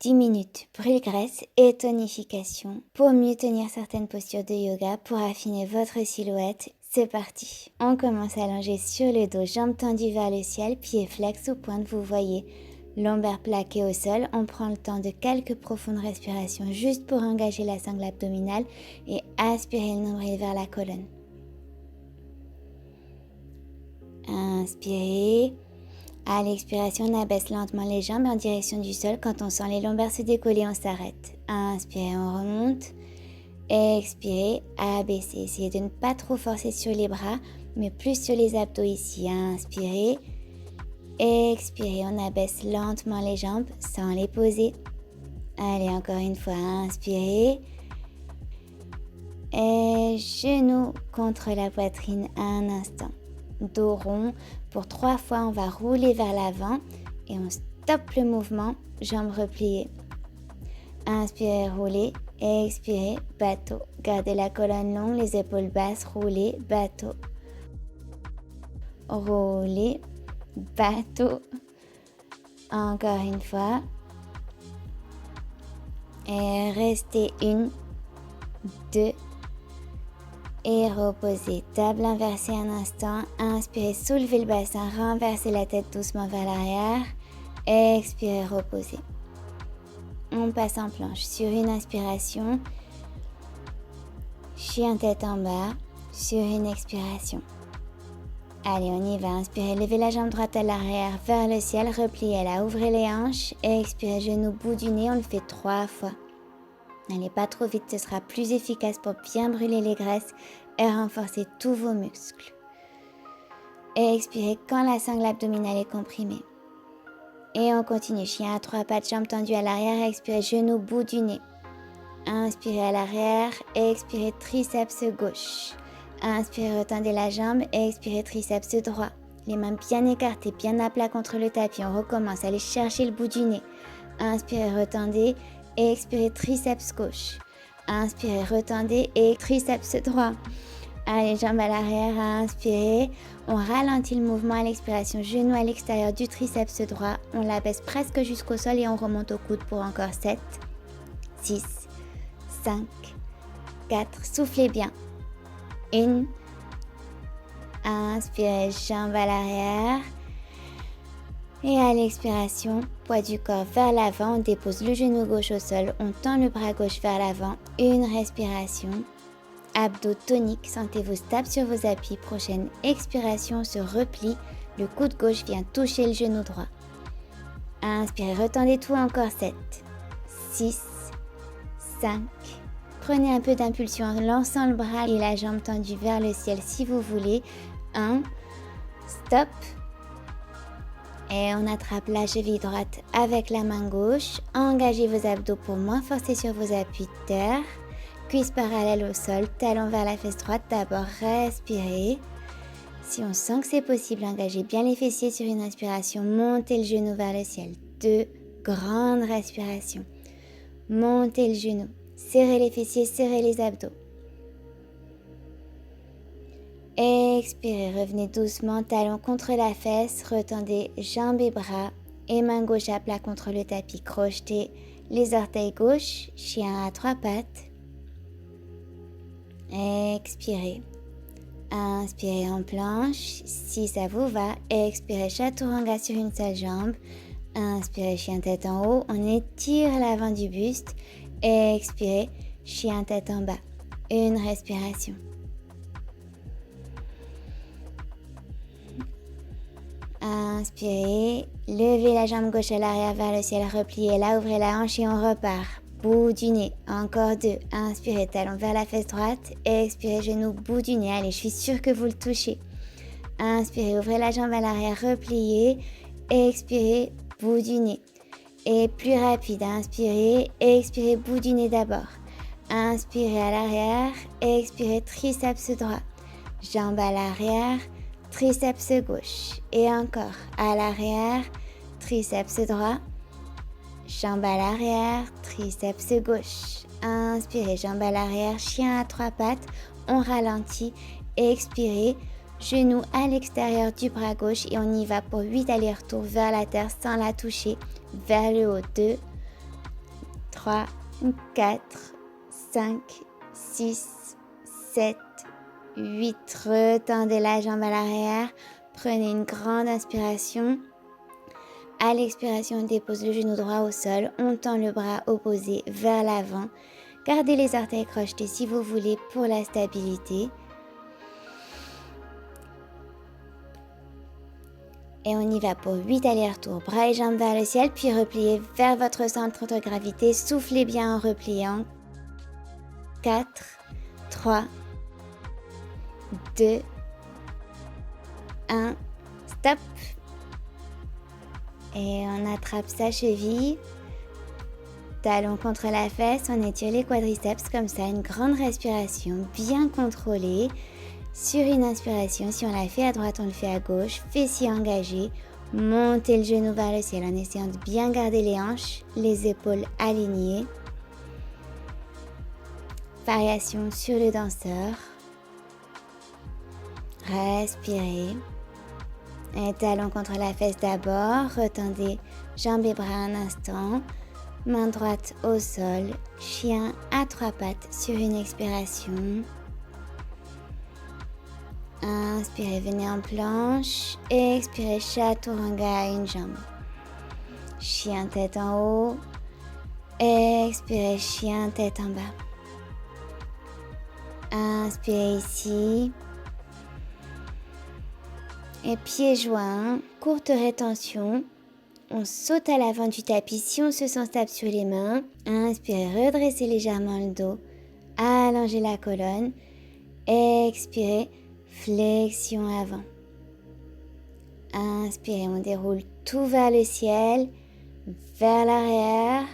10 minutes brûle-graisse et tonification pour mieux tenir certaines postures de yoga pour affiner votre silhouette. C'est parti. On commence allongé sur le dos, jambes tendues vers le ciel, pieds flex ou pointe, vous voyez. Lombaire plaquée au sol, on prend le temps de quelques profondes respirations juste pour engager la sangle abdominale et aspirer le nombril vers la colonne. Inspirez. À l'expiration, on abaisse lentement les jambes en direction du sol. Quand on sent les lombaires se décoller, on s'arrête. Inspirez, on remonte. Expirez, abaissez. Essayez de ne pas trop forcer sur les bras, mais plus sur les abdos ici. Inspirez. Expirez, on abaisse lentement les jambes sans les poser. Allez, encore une fois, inspirez. Et genoux contre la poitrine un instant. Dos rond. Pour 3 fois, on va rouler vers l'avant et on stoppe le mouvement, jambes repliées. Inspirez, roulez. Expirez, bateau. Gardez la colonne longue, les épaules basses, roulez, bateau. Roulez, bateau. Encore une fois. Et restez 1, 2, et reposez. Table inversée un instant. Inspirez, soulevez le bassin, renversez la tête doucement vers l'arrière. Expirez, reposez. On passe en planche sur une inspiration. Chien tête en bas sur une expiration. Allez, on y va. Inspirez, levez la jambe droite à l'arrière vers le ciel. Repliez-la, ouvrez les hanches. Expirez, genou bout du nez. On le fait 3 fois. N'allez pas trop vite, ce sera plus efficace pour bien brûler les graisses et renforcer tous vos muscles. Et expirez quand la sangle abdominale est comprimée. Et on continue, chien à 3 pattes, jambes tendues à l'arrière, expirez, genou bout du nez. Inspirez à l'arrière, expirez, triceps gauche. Inspirez, retendez la jambe, expirez, triceps droit. Les mains bien écartées, bien à plat contre le tapis, on recommence, allez chercher le bout du nez. Inspirez, retendez. Et expirez, triceps gauche. Inspirez, retendez et triceps droit. Allez, jambes à l'arrière, inspirez. On ralentit le mouvement à l'expiration. Genou à l'extérieur du triceps droit. On l'abaisse presque jusqu'au sol et on remonte au coude pour encore 7, 6, 5, 4. Soufflez bien. 1. Inspirez, jambes à l'arrière. Et à l'expiration, poids du corps vers l'avant, on dépose le genou gauche au sol, on tend le bras gauche vers l'avant, une respiration, abdos toniques, sentez-vous stable sur vos appuis, prochaine expiration, on se replie, le coude gauche vient toucher le genou droit. Inspirez, retendez tout encore 7, 6, 5, prenez un peu d'impulsion en lançant le bras et la jambe tendue vers le ciel si vous voulez, 1, stop. Et on attrape la cheville droite avec la main gauche. Engagez vos abdos pour moins forcer sur vos appuis de terre. Cuisses parallèles au sol, talons vers la fesse droite. D'abord, respirez. Si on sent que c'est possible, engagez bien les fessiers sur une inspiration. Montez le genou vers le ciel. 2 grandes respirations. Montez le genou. Serrez les fessiers, serrez les abdos. Expirez, revenez doucement, talons contre la fesse, retendez jambes et bras et main gauche à plat contre le tapis. Crochetez les orteils gauche, chien à 3 pattes. Expirez. Inspirez en planche, si ça vous va. Expirez, chaturanga sur une seule jambe. Inspirez, chien tête en haut, on étire l'avant du buste. Expirez, chien tête en bas. Une respiration. Inspirez, levez la jambe gauche à l'arrière vers le ciel, repliez-la, ouvrez la hanche et on repart. Bout du nez, encore 2. Inspirez, talon vers la fesse droite. Expirez, genou, bout du nez. Allez, je suis sûre que vous le touchez. Inspirez, ouvrez la jambe à l'arrière, repliez. Expirez, bout du nez. Et plus rapide, inspirez, expirez, bout du nez d'abord. Inspirez à l'arrière, expirez, triceps droit. Jambe à l'arrière. Triceps gauche et encore à l'arrière, triceps droit, jambe à l'arrière, triceps gauche. Inspirez, jambe à l'arrière, chien à 3 pattes, on ralentit, expirez, genoux à l'extérieur du bras gauche et on y va pour 8 allers-retours vers la terre sans la toucher, vers le haut, 2, 3, 4, 5, 6, 7, 8. Retendez la jambe à l'arrière. Prenez une grande inspiration. À l'expiration, on dépose le genou droit au sol. On tend le bras opposé vers l'avant. Gardez les orteils crochetés si vous voulez pour la stabilité. Et on y va pour 8 allers-retours. Bras et jambes vers le ciel, puis repliez vers votre centre de gravité. Soufflez bien en repliant. 4, 3, 2, 1. Stop. Et on attrape sa cheville. Talon contre la fesse, on étire les quadriceps comme ça. Une grande respiration bien contrôlée. Sur une inspiration, si on la fait à droite, on le fait à gauche. Fessiers engagés. Montez le genou vers le ciel en essayant de bien garder les hanches, les épaules alignées. Variation sur le danseur. Respirez. Et talon contre la fesse d'abord. Retendez jambes et bras un instant. Main droite au sol. Chien à 3 pattes sur une expiration. Inspirez, venez en planche. Expirez, chaturanga à une jambe. Chien tête en haut. Expirez, chien tête en bas. Inspirez ici. Et pieds joints, courte rétention. On saute à l'avant du tapis si on se sent stable sur les mains. Inspirez, redressez légèrement le dos. Allongez la colonne. Expirez, flexion avant. Inspirez, on déroule tout vers le ciel, vers l'arrière.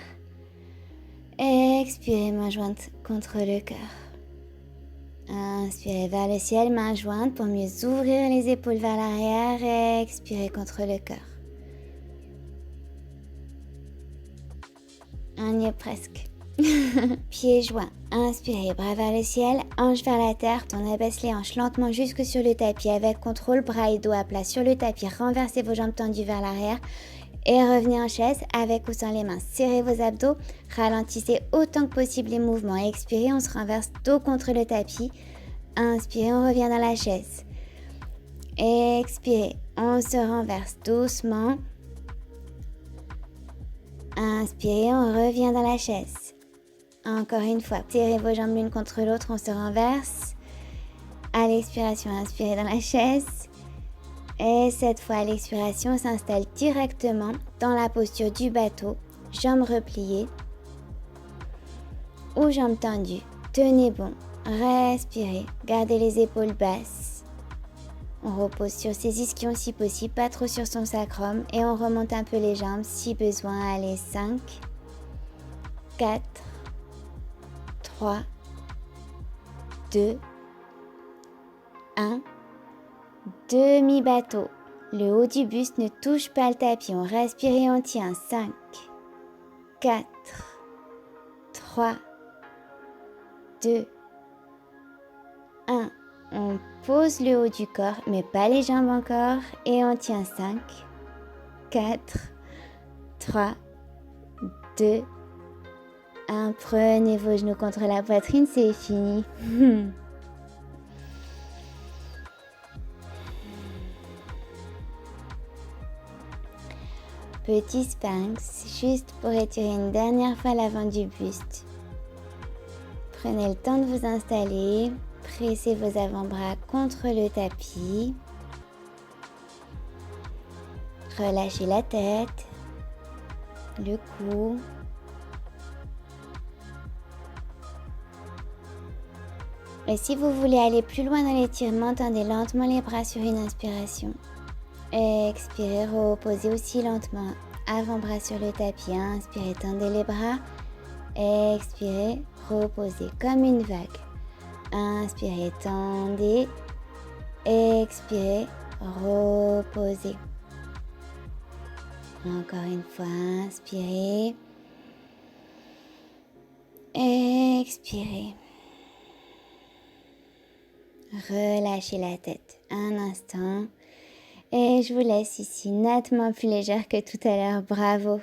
Expirez, main jointe contre le cœur. Inspirez vers le ciel, main jointe pour mieux ouvrir les épaules vers l'arrière. Expirez contre le cœur. On y est presque. Pieds joints. Inspirez, bras vers le ciel, hanches vers la terre. On abaisse les hanches lentement jusque sur le tapis avec contrôle. Bras et dos à plat sur le tapis. Renversez vos jambes tendues vers l'arrière. Et revenez en chaise avec ou sans les mains. Serrez vos abdos. Ralentissez autant que possible les mouvements. Expirez, on se renverse dos contre le tapis. Inspirez, on revient dans la chaise. Expirez, on se renverse doucement. Inspirez, on revient dans la chaise. Encore une fois, tirez vos jambes l'une contre l'autre, on se renverse. À l'expiration, inspirez dans la chaise. Et cette fois, à l'expiration, on s'installe directement dans la posture du bateau. Jambes repliées ou jambes tendues. Tenez bon, respirez, gardez les épaules basses. On repose sur ses ischions si possible, pas trop sur son sacrum. Et on remonte un peu les jambes si besoin. Allez, 5, 4, 3, 2, 1. Demi-bateau. Le haut du buste ne touche pas le tapis. On respire et on tient. 5, 4, 3, 2, 1. On pose le haut du corps, mais pas les jambes encore. Et on tient. 5, 4, 3, 2, 1. Prenez vos genoux contre la poitrine, c'est fini. Petit sphinx, juste pour étirer une dernière fois l'avant du buste. Prenez le temps de vous installer. Pressez vos avant-bras contre le tapis. Relâchez la tête, le cou. Et si vous voulez aller plus loin dans l'étirement, tendez lentement les bras sur une inspiration. Expirez, reposez aussi lentement. Avant-bras sur le tapis. Inspirez, tendez les bras. Expirez, reposez comme une vague. Inspirez, tendez. Expirez, reposez. Encore une fois, inspirez. Expirez. Relâchez la tête un instant. Et je vous laisse ici nettement plus légère que tout à l'heure. Bravo!